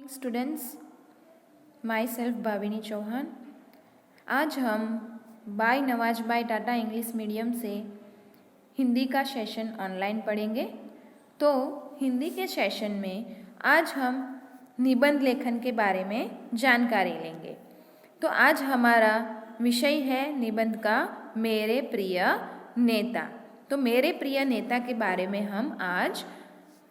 Students, my self Bhavini Chauhan. आज हम बाय नवाज बाय टाटा इंग्लिश मीडियम से हिंदी का सेशन ऑनलाइन पढ़ेंगे। तो हिंदी के सेशन में आज हम निबंध लेखन के बारे में जानकारी लेंगे। तो आज हमारा विषय है निबंध का मेरे प्रिय नेता। तो मेरे प्रिय नेता के बारे में हम आज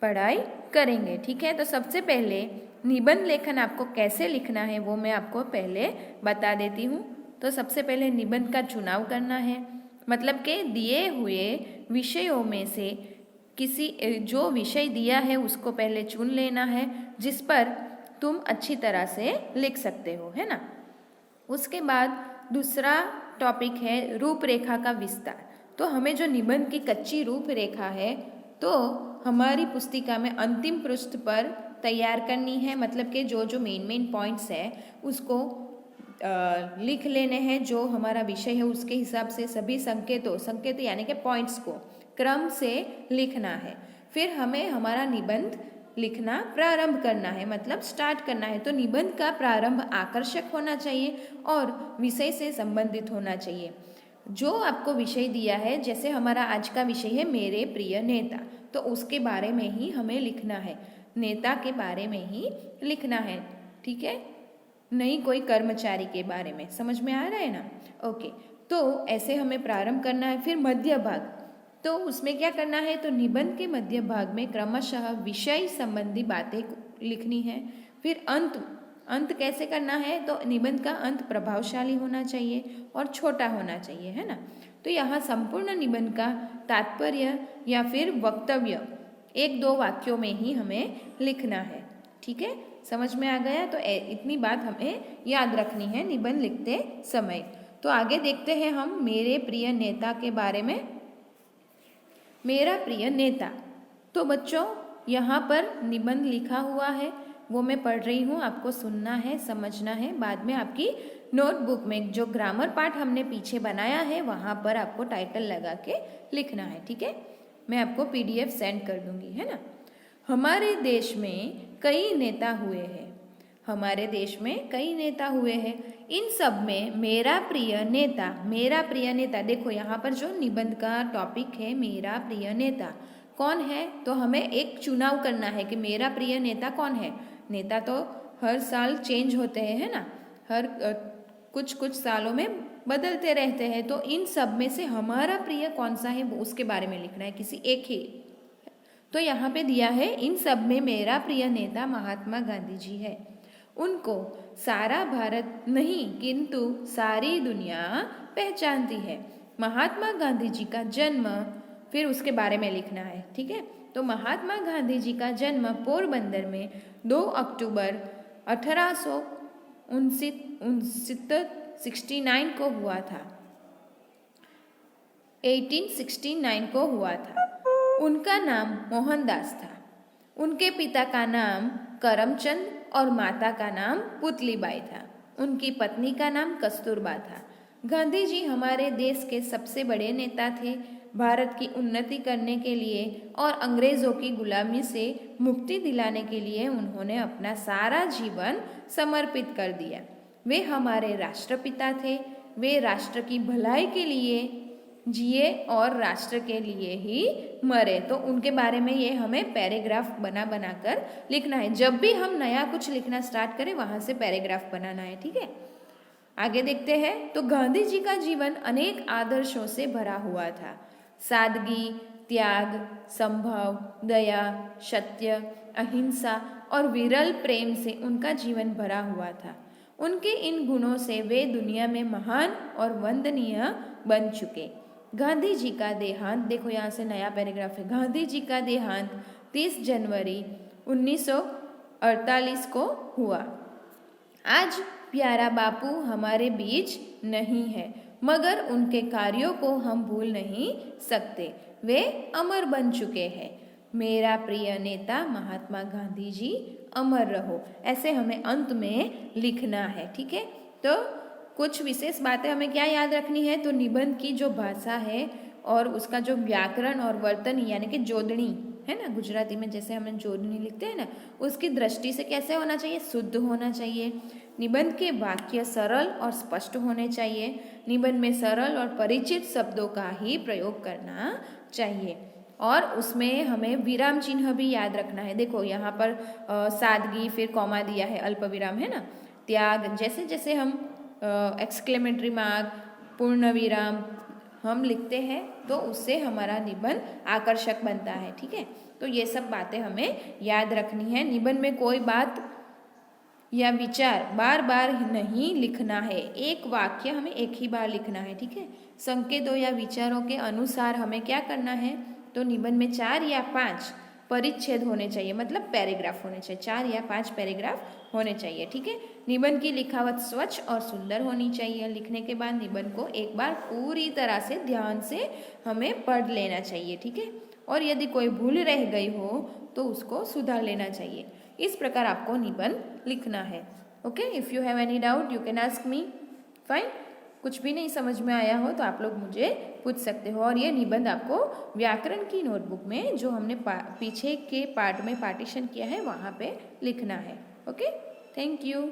पढ़ाई करेंगे, ठीक है। तो सबसे पहले निबंध लेखन आपको कैसे लिखना है वो मैं आपको पहले बता देती हूँ। तो सबसे पहले निबंध का चुनाव करना है, मतलब कि दिए हुए विषयों में से किसी जो विषय दिया है उसको पहले चुन लेना है जिस पर तुम अच्छी तरह से लिख सकते हो, है ना। उसके बाद दूसरा टॉपिक है रूपरेखा का विस्तार। तो हमें जो निबंध की कच्ची रूपरेखा है तो हमारी पुस्तिका में अंतिम पृष्ठ पर तैयार करनी है, मतलब कि जो मेन पॉइंट्स है उसको लिख लेने हैं। जो हमारा विषय है उसके हिसाब से सभी संकेत यानी कि पॉइंट्स को क्रम से लिखना है। फिर हमें हमारा निबंध लिखना प्रारंभ करना है, मतलब स्टार्ट करना है। तो निबंध का प्रारंभ आकर्षक होना चाहिए और विषय से संबंधित होना चाहिए। जो आपको विषय दिया है, जैसे हमारा आज का विषय है मेरे प्रिय नेता, तो उसके बारे में ही हमें लिखना है, नेता के बारे में ही लिखना है, ठीक है, नहीं कोई कर्मचारी के बारे में। समझ में आ रहा है ना? ओके। तो ऐसे हमें प्रारंभ करना है। फिर मध्य भाग, तो उसमें क्या करना है, तो निबंध के मध्य भाग में क्रमशः विषय संबंधी बातें लिखनी है। फिर अंत कैसे करना है, तो निबंध का अंत प्रभावशाली होना चाहिए और छोटा होना चाहिए, है ना। तो यहाँ संपूर्ण निबंध का तात्पर्य या फिर वक्तव्य 1-2 वाक्यों में ही हमें लिखना है, ठीक है। समझ में आ गया? तो इतनी बात हमें याद रखनी है निबंध लिखते समय। तो आगे देखते हैं हम मेरे प्रिय नेता के बारे में। मेरा प्रिय नेता, तो बच्चों यहाँ पर निबंध लिखा हुआ है, वो मैं पढ़ रही हूँ, आपको सुनना है, समझना है। बाद में आपकी नोटबुक में जो ग्रामर पार्ट हमने पीछे बनाया है वहाँ पर आपको टाइटल लगा के लिखना है, ठीक है। मैं आपको PDF सेंड कर दूंगी, है ना। हमारे देश में कई नेता हुए हैं, हमारे देश में कई नेता हुए हैं। इन सब में मेरा प्रिय नेता, देखो यहाँ पर जो निबंध का टॉपिक है मेरा प्रिय नेता कौन है, तो हमें एक चुनाव करना है कि मेरा प्रिय नेता कौन है। नेता तो हर साल चेंज होते हैं, है ना, हर कुछ सालों में बदलते रहते हैं। तो इन सब में से हमारा प्रिय कौन सा है वो उसके बारे में लिखना है, किसी एक ही। तो यहाँ पे दिया है इन सब में मेरा प्रिय नेता महात्मा गांधी जी है। उनको सारा भारत नहीं किंतु सारी दुनिया पहचानती है। महात्मा गांधी जी का जन्म, फिर उसके बारे में लिखना है, ठीक है। तो महात्मा गांधी जी का जन्म पोरबंदर में 2 अक्टूबर 1869 को हुआ था, 1869 को हुआ था। उनका नाम मोहनदास था। उनके पिता का नाम करमचंद और माता का नाम पुतलीबाई था। उनकी पत्नी का नाम कस्तूरबा था। गांधी जी हमारे देश के सबसे बड़े नेता थे। भारत की उन्नति करने के लिए और अंग्रेजों की गुलामी से मुक्ति दिलाने के लिए उन्होंने अपना सारा जीवन समर्पित कर दिया। वे हमारे राष्ट्रपिता थे। वे राष्ट्र की भलाई के लिए जिए और राष्ट्र के लिए ही मरे। तो उनके बारे में ये हमें पैराग्राफ बनाकर लिखना है। जब भी हम नया कुछ लिखना स्टार्ट करें वहाँ से पैराग्राफ बनाना है, ठीक है। आगे देखते हैं। तो गांधी जी का जीवन अनेक आदर्शों से भरा हुआ था। सादगी, त्याग, संभव, दया, सत्य, अहिंसा और विरल प्रेम से उनका जीवन भरा हुआ था। उनके इन गुणों से वे दुनिया में महान और वंदनीय बन चुके। गांधी जी का देहांत, देखो यहाँ से नया पैराग्राफ है। गांधी जी का देहांत 30 जनवरी 1948 को हुआ। आज प्यारा बापू हमारे बीच नहीं है, मगर उनके कार्यों को हम भूल नहीं सकते। वे अमर बन चुके हैं। मेरा प्रिय नेता महात्मा गांधी जी अमर रहो। ऐसे हमें अंत में लिखना है, ठीक है। तो कुछ विशेष बातें हमें क्या याद रखनी है, तो निबंध की जो भाषा है और उसका जो व्याकरण और वर्तनी यानी कि जोड़नी, है ना, गुजराती में जैसे हम जोड़नी लिखते हैं ना, उसकी दृष्टि से कैसे होना चाहिए, शुद्ध होना चाहिए। निबंध के वाक्य सरल और स्पष्ट होने चाहिए। निबंध में सरल और परिचित शब्दों का ही प्रयोग करना चाहिए और उसमें हमें विराम चिन्ह भी याद रखना है। देखो यहाँ पर सादगी, फिर कॉमा दिया है, अल्प विराम है ना, त्याग, जैसे जैसे हम एक्सक्लेमेटरी मार्क, पूर्ण विराम हम लिखते हैं तो उससे हमारा निबंध आकर्षक बनता है। ठीक है, तो ये सब बातें हमें याद रखनी है। निबंध में कोई बात या विचार बार बार नहीं लिखना है, एक वाक्य हमें एक ही बार लिखना है। ठीक है, संकेतों या विचारों के अनुसार हमें क्या करना है, तो निबंध में 4 या 5 परिच्छेद होने चाहिए, मतलब पैराग्राफ होने चाहिए, 4 या 5 पैराग्राफ होने चाहिए। ठीक है, निबंध की लिखावट स्वच्छ और सुंदर होनी चाहिए। लिखने के बाद निबंध को एक बार पूरी तरह से ध्यान से हमें पढ़ लेना चाहिए। ठीक है, और यदि कोई भूल रह गई हो तो उसको सुधार लेना चाहिए। इस प्रकार आपको निबंध लिखना है। Okay, if you have any doubt you can ask me. Fine, कुछ भी नहीं समझ में आया हो तो आप लोग मुझे पूछ सकते हो। और ये निबंध आपको व्याकरण की नोटबुक में जो हमने पीछे के पार्ट में पार्टीशन किया है वहाँ पे लिखना है। Okay, thank you.